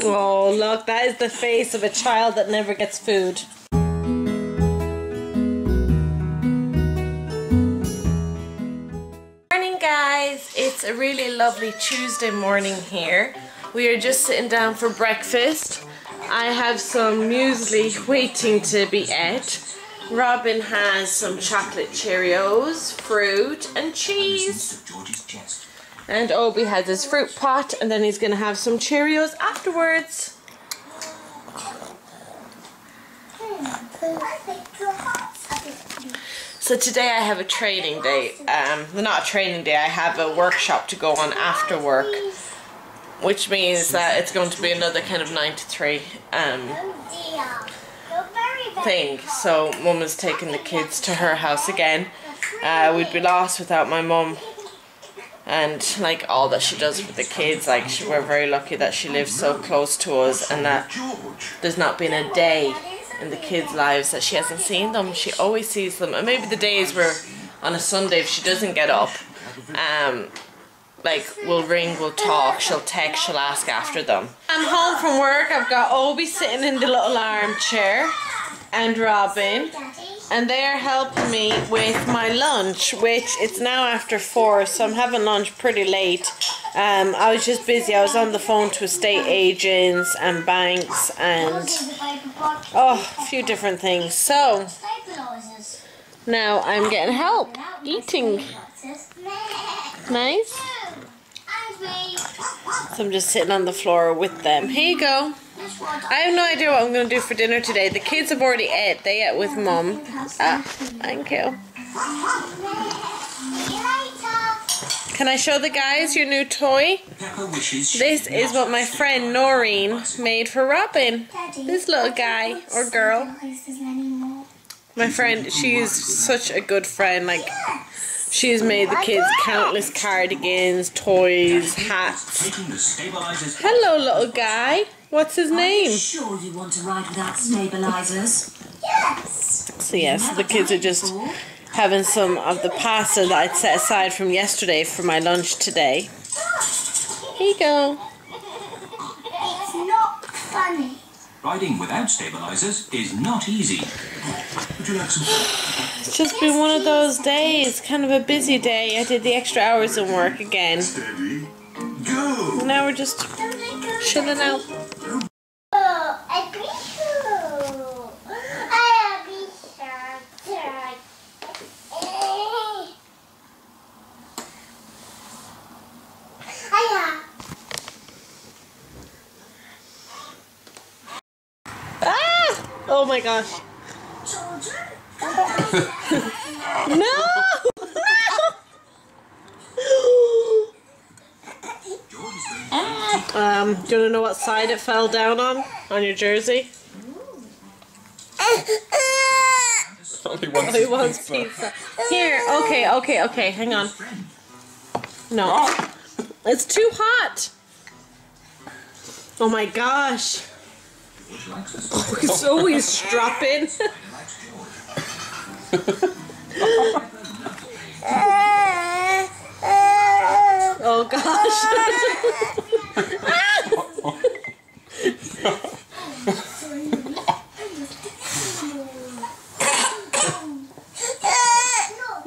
Oh, look, that is the face of a child that never gets food. Morning, guys. It's a really lovely Tuesday morning here. We are just sitting down for breakfast. I have some muesli waiting to be ate. Robin has some chocolate Cheerios, fruit and cheese. And Obi has his fruit pot, and then he's going to have some Cheerios afterwards. So today I have a training day. Not a training day, I have a workshop to go on after work. Which means that it's going to be another kind of 9 to 3 thing. So Mum is taking the kids to her house again. We'd be lost without my mum. And like all that she does for the kids, like we're very lucky that she lives so close to us, and that there's not been a day in the kids' lives that she hasn't seen them. She always sees them, and maybe the days where on a Sunday if she doesn't get up, like we'll ring, we'll talk, she'll text, she'll ask after them. I'm home from work. I've got Obi sitting in the little armchair and Robin, and they're helping me with my lunch, which it's now after 4, so I'm having lunch pretty late. I was just busy. I was on the phone to estate agents and banks and a few different things. So now I'm getting help eating. Nice. So I'm just sitting on the floor with them. Here you go. I have no idea what I'm going to do for dinner today. The kids have already ate. They ate with Mum. Thank you. Can I show the guys your new toy? This is what my friend Noreen made for Robin. This little guy or girl. My friend, she is such a good friend. Like, she's made the kids countless cardigans, toys, hats. Hello, little guy. What's his name? Sure you want to ride without stabilizers? Yes. So yes, the kids are just having some of the pasta that I'd set aside from yesterday for my lunch today. Here you go. It's not funny. Riding without stabilizers is not easy. Would you like some? It's just been one of those days, kind of a busy day. I did the extra hours in work again. Steady. Go. Now we're just chilling out. Oh my gosh. No! Do you want to know what side it fell down on your jersey? He wants pizza. Here, okay, hang on. No. It's too hot! Oh my gosh. Oh, it's always strapping. Oh gosh.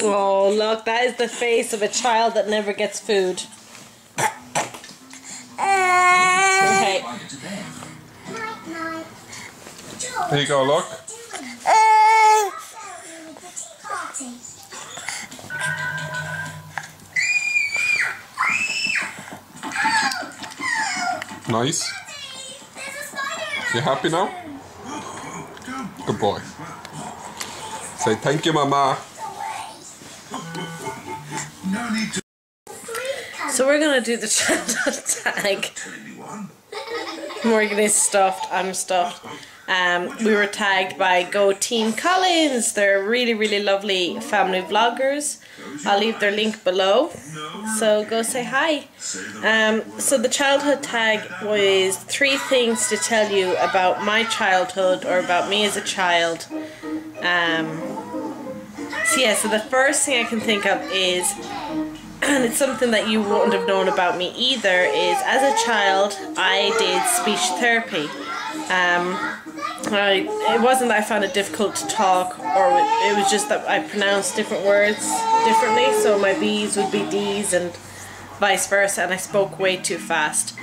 Oh, look, that is the face of a child that never gets food. Okay. Here you go, look. Nice. You happy now? Good boy. Say thank you, Mama. So we're gonna do the childhood tag. Morgan is stuffed, I'm stuffed. We were tagged by Go Team Collins. They're really, really lovely family vloggers. I'll leave their link below, so go say hi. So the childhood tag was 3 things to tell you about my childhood or about me as a child. So the first thing I can think of is and it's something that you wouldn't have known about me either, is as a child I did speech therapy. It wasn't that I found it difficult to talk, or it was just that I pronounced different words differently, so my B's would be D's and vice versa, and I spoke way too fast.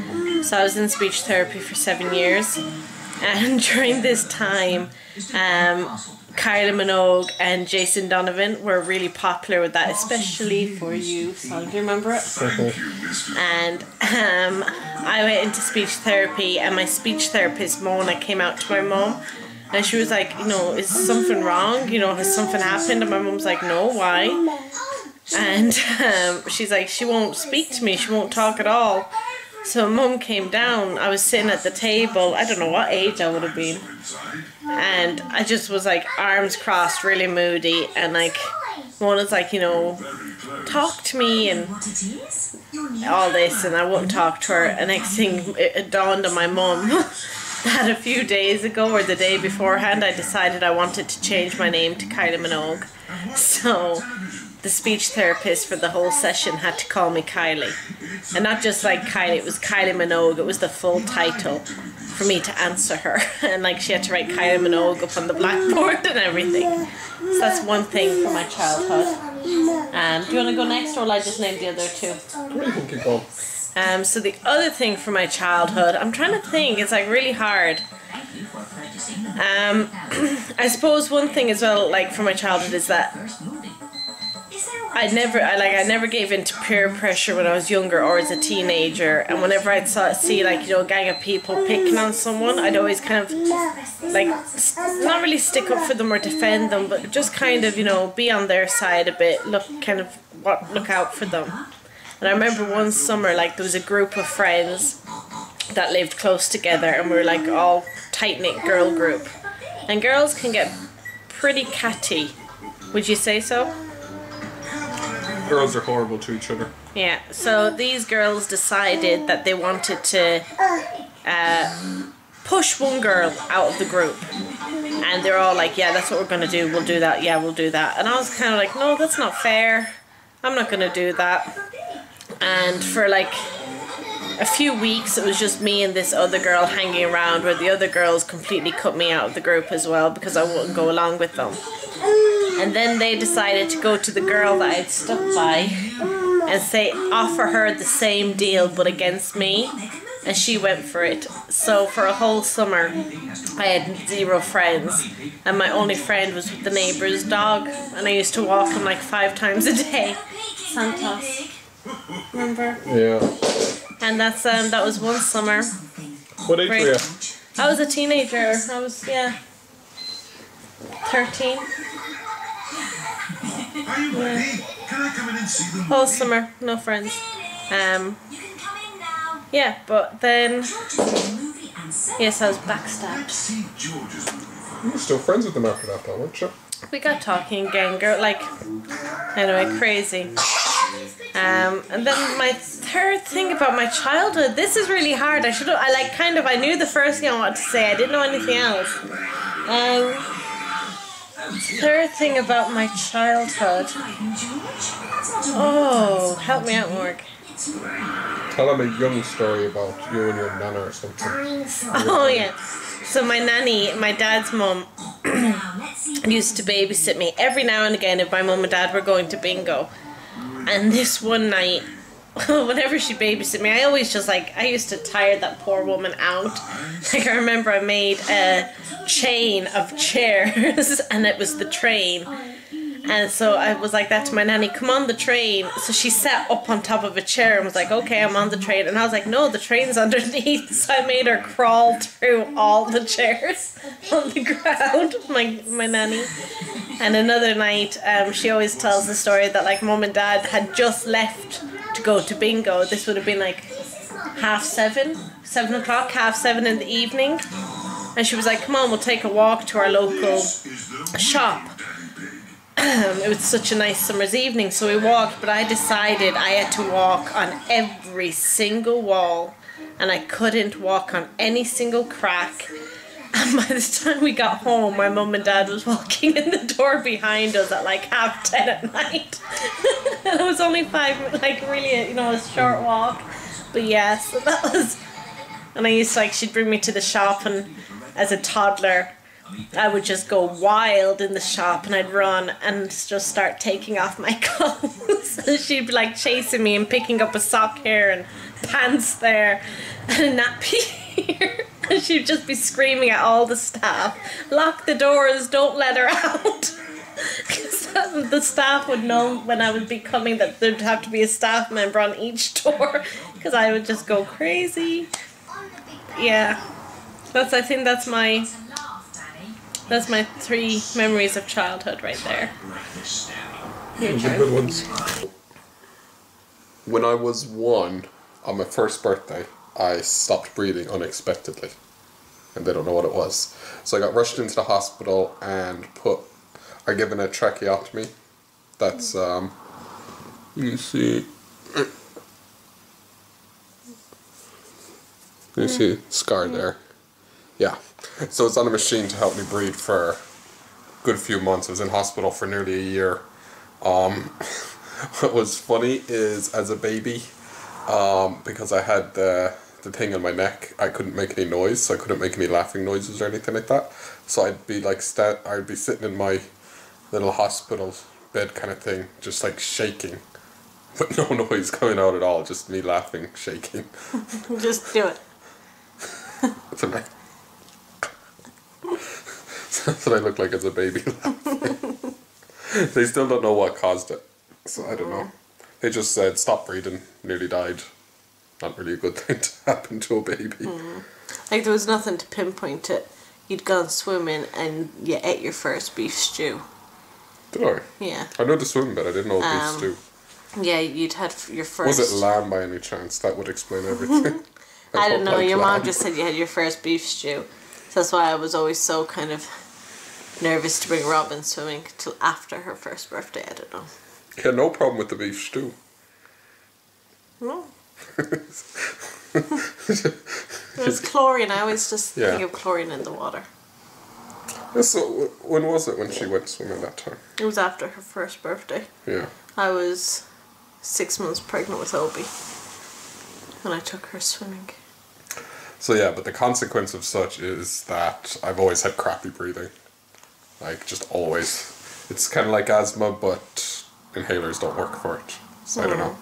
So I was in speech therapy for 7 years, and during this time Kylie Minogue and Jason Donovan were really popular with that, especially for you. So do you remember it? And I went into speech therapy, and my speech therapist Mona came out to my mom, and she was like, you know, is something wrong? You know, has something happened? And my mom's like, no, why? And she's like, she won't speak to me. She won't talk at all. So mum came down. I was sitting at the table. I don't know what age I would have been. And I just was like arms crossed, really moody. And like Mona's like, you know, talk to me and all this. And I wouldn't talk to her. And next thing it dawned on my mum that a few days ago or the day beforehand I decided I wanted to change my name to Kylie Minogue. So the speech therapist for the whole session had to call me Kylie. And not just like Kylie, it was Kylie Minogue. It was the full title for me to answer her. And like she had to write Kylie Minogue up on the blackboard and everything. So that's one thing from my childhood. Do you want to go next, or will I just name the other two? What do you think you go? So the other thing from my childhood, I'm trying to think, it's like really hard. I suppose one thing as well, like from my childhood, is that I never gave in to peer pressure when I was younger or as a teenager, and whenever I'd see like, you know, a gang of people picking on someone, I'd always kind of like not really stick up for them or defend them, but just kind of, you know, be on their side a bit, look out for them. And I remember one summer, like there was a group of friends that lived close together, and we were like all tight-knit girl group, and girls can get pretty catty. Would you say so? Girls are horrible to each other. Yeah, so these girls decided that they wanted to push one girl out of the group. And they're all like, yeah, that's what we're going to do. We'll do that. Yeah, we'll do that. And I was kind of like, no, that's not fair. I'm not going to do that. And for like a few weeks, it was just me and this other girl hanging around, where the other girls completely cut me out of the group as well because I wouldn't go along with them. And then they decided to go to the girl that I'd stuck by and offer her the same deal but against me, and she went for it. So for a whole summer I had 0 friends, and my only friend was with the neighbour's dog, and I used to walk him like 5 times a day. Santos, remember? Yeah. And that was one summer. What age were you? I was a teenager. I was 13. Are you ready? Can I come in and see them? Whole summer, no friends. Yeah, but then yes, I was backstabbed. You were still friends with them after that, though, weren't you? We got talking again, girl. Like, anyway, crazy. And then my third thing about my childhood. This is really hard. I knew the first thing I wanted to say. I didn't know anything else. Third thing about my childhood. Oh, help me out, Morg. Tell them a young story about you and your nana or something. Oh yeah. So my nanny, my dad's mum, used to babysit me every now and again if my mum and dad were going to bingo. And this one night, whenever she babysit me, I used to tire that poor woman out. Like, I remember I made a chain of chairs and it was the train. And so I was like that to my nanny, come on the train. So she sat up on top of a chair and was like, okay, I'm on the train. And I was like, no, the train's underneath. So I made her crawl through all the chairs on the ground, my nanny. And another night, she always tells the story that like mum and dad had just left to go to bingo. This would have been like 7 o'clock, 7:30 in the evening. And she was like, come on, we'll take a walk to our local shop. It was such a nice summer's evening, so we walked, but I decided I had to walk on every single wall, and I couldn't walk on any single crack. And by the time we got home, my mum and dad was walking in the door behind us at like 10:30 at night. And it was only 5, like really, you know, a short walk. But yeah, so that was, and I used to like, she'd bring me to the shop, and as a toddler, I would just go wild in the shop, and I'd run and just start taking off my clothes. And she'd be like chasing me and picking up a sock here and pants there and a nappy here. And she'd just be screaming at all the staff, lock the doors, don't let her out. Because the staff would know when I would be coming that there'd have to be a staff member on each door, because I would just go crazy. Yeah, I think that's my 3 memories of childhood right there. Your turn. Good ones. When I was 1, on my first birthday, I stopped breathing unexpectedly, and they don't know what it was. So I got rushed into the hospital and are given a tracheotomy. That's you see scar there. Yeah. So it's on a machine to help me breathe for a good few months. I was in hospital for nearly a year. What was funny is, as a baby, because I had the thing in my neck, I couldn't make any noise, so I couldn't make any laughing noises or anything like that. So I'd be like I'd be sitting in my little hospital bed kind of thing, just like shaking, but no noise coming out at all, just me laughing, shaking. Just do it. That's what I look like as a baby laughing. They still don't know what caused it, so I don't know. They just said stop breathing, nearly died. Not really a good thing to happen to a baby. Like, there was nothing to pinpoint it. You'd gone swimming and you ate your first beef stew. Did I? Yeah. I know the swimming bit, I didn't know beef stew. Yeah, you'd had your first... Was it lamb by any chance? That would explain everything. I don't know, like your lamb. mom just said you had your first beef stew. So that's why I was always so kind of nervous to bring Robin swimming till after her first birthday, I don't know. Yeah, no problem with the beef stew. No. There's chlorine, I always just think of chlorine in the water. Yeah, so when was it when she went swimming that time? It was after her first birthday. Yeah. I was 6 months pregnant with Obi when I took her swimming. So yeah, but the consequence of such is that I've always had crappy breathing. Like, just always. It's kind of like asthma, but inhalers don't work for it. So I don't know.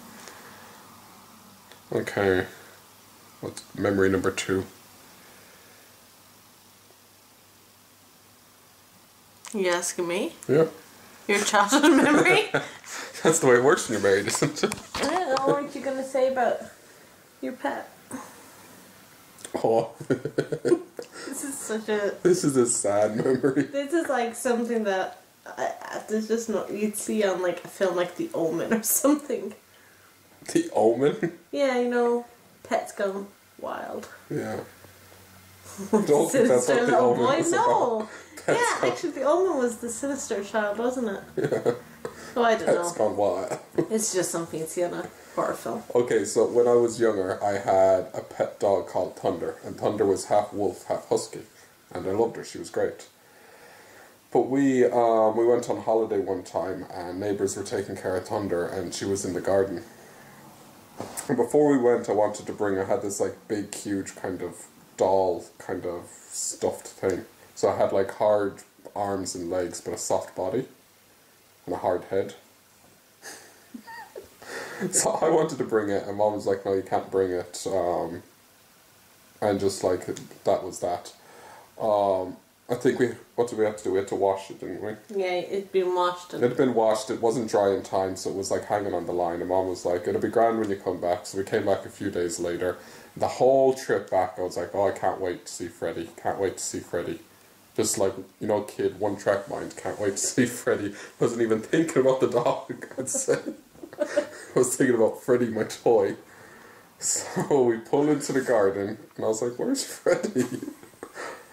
Okay. What's memory number 2? You asking me? Yeah. Your childhood memory? That's the way it works when you're married, isn't it? I don't know what you're going to say about your pet. Oh. This is a sad memory. This is like something that there's just not, you'd see on like a film like The Omen or something. The Omen? Yeah, you know, pets gone wild. Yeah. I don't think that's what The Omen was about. Yeah, actually The Omen was the sinister child, wasn't it? Yeah. Oh, I don't Pets know. gone wild. It's just something you see on a horror film. Okay, so when I was younger, I had a pet dog called Thunder, and Thunder was half wolf, half husky, and I loved her. She was great. But we went on holiday one time, and neighbours were taking care of Thunder, and she was in the garden. And before we went, I had this like big, huge kind of doll, kind of stuffed thing. So I had like hard arms and legs, but a soft body, and a hard head. So I wanted to bring it, and Mom was like, no, you can't bring it. And just like, that was that. I think what did we have to do? We had to wash it, didn't we? Yeah, it'd been washed. It had been washed, it wasn't dry in time, so it was like hanging on the line. And Mom was like, it'll be grand when you come back. So we came back a few days later. The whole trip back, I was like, oh, I can't wait to see Freddie. Can't wait to see Freddie. Just like, you know, kid, one track mind, can't wait to see Freddie. Wasn't even thinking about the dog, I'd say. I was thinking about Freddie, my toy. So we pulled into the garden, and I was like, where's Freddie?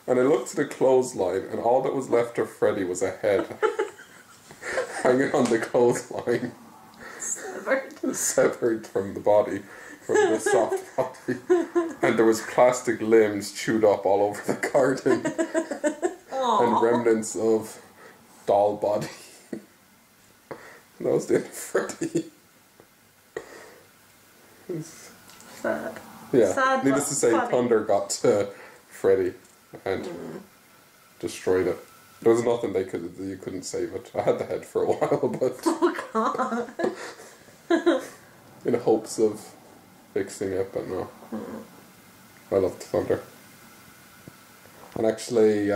And I looked to the clothesline, and all that was left of Freddie was a head hanging on the clothesline. Severed from the body, from the soft body. And there was plastic limbs chewed up all over the garden. And remnants of doll body. That was the end of Freddy. Sad. Yeah. Sad, Needless to say, funny. Thunder got to Freddy and destroyed it. There was nothing you couldn't save it. I had the head for a while, but Oh God. in hopes of fixing it, but no. I loved Thunder. And actually,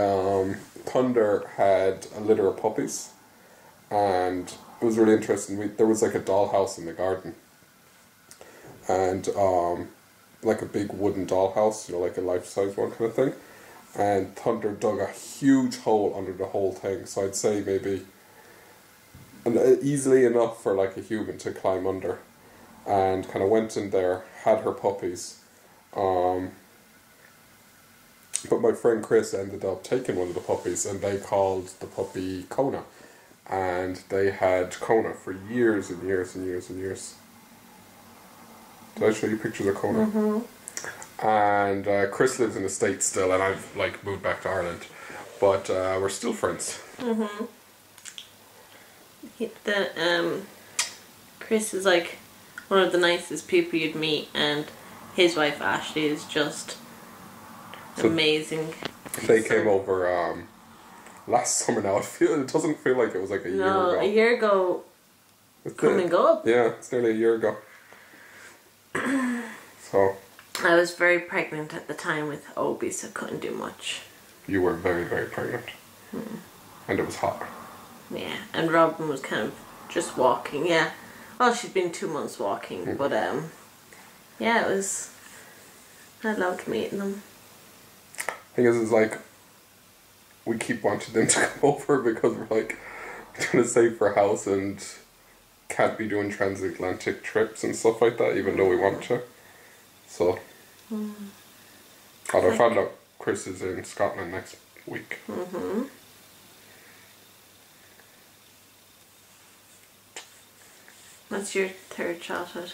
Thunder had a litter of puppies, and it was really interesting. There was like a dollhouse in the garden, and like a big wooden dollhouse, like a life-size one kind of thing. And Thunder dug a huge hole under the whole thing, so I'd say maybe easily enough for like a human to climb under, and kind of went in there, had her puppies. But my friend Chris ended up taking one of the puppies, and they called the puppy Kona. And they had Kona for years and years and years and years. Did I show you pictures of Kona? Mm-hmm. And Chris lives in the States still, and I've like moved back to Ireland. But we're still friends. Mm-hmm. Chris is like one of the nicest people you'd meet, and his wife Ashley is just amazing. They came over last summer now. It doesn't feel like it was like a year ago. No, a year ago. Coming up. Yeah, it's nearly a year ago. So. I was very pregnant at the time with Obi, so couldn't do much. You were very, very pregnant. And it was hot. Yeah, and Robin was kind of just walking, yeah. Well, she'd been 2 months walking, but yeah, it was. I loved meeting them. Thing is, it's like we keep wanting them to come over because we're like trying to save for a house and can't be doing transatlantic trips and stuff like that, even though we want to. So, I found out Chris is in Scotland next week. Mm-hmm. What's your third childhood?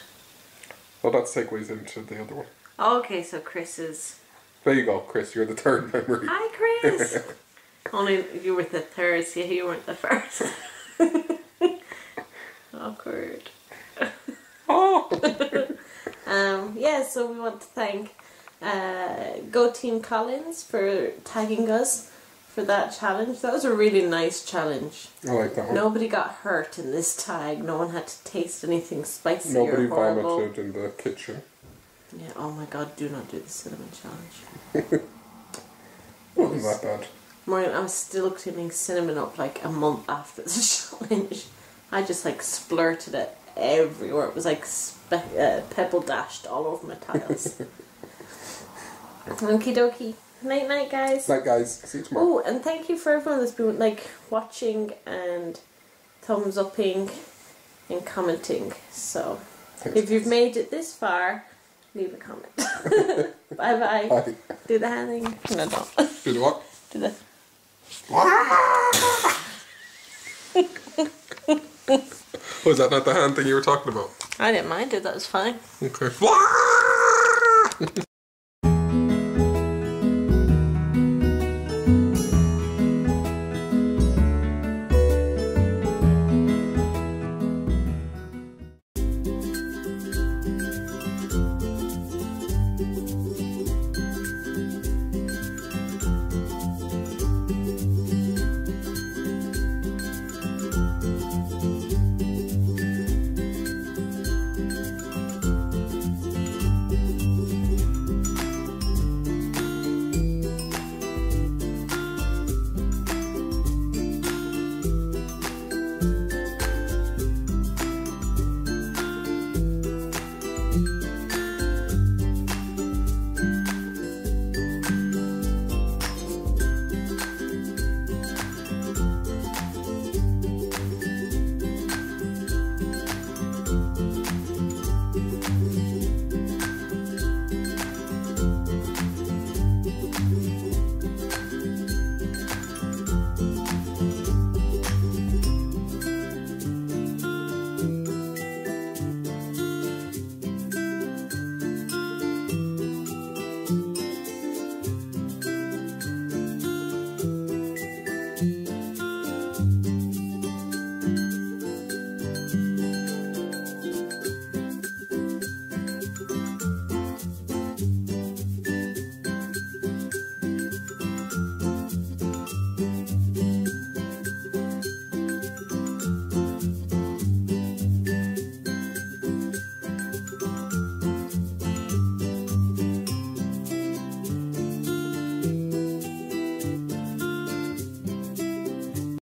Well, that segues into the other one. Oh, okay, so Chris is... There you go, Chris. You're the third memory. Hi, Chris. Only you were the third, so you weren't the first. Awkward. Oh. Yeah, so we want to thank Go Team Collins for tagging us for that challenge. That was a really nice challenge. I like that one. Nobody got hurt in this tag. No one had to taste anything spicy Nobody or horrible. vomited in the kitchen. Yeah, oh my god, do not do the cinnamon challenge. Wasn't that bad. Morgan, I was still cleaning cinnamon up like a month after the challenge. I just like splurted it everywhere. It was like pebble dashed all over my tiles. Okie dokie. Night night, guys. Night, guys. See you tomorrow. Oh, and thank you for everyone that's been like watching and thumbs upping and commenting. So Thanks, if you've guys. made it this far, leave a comment. Bye bye. Bye. Do the hand thing. No, don't. Do the what? Do the. Was that not the hand thing you were talking about? I didn't mind it. That was fine. Okay.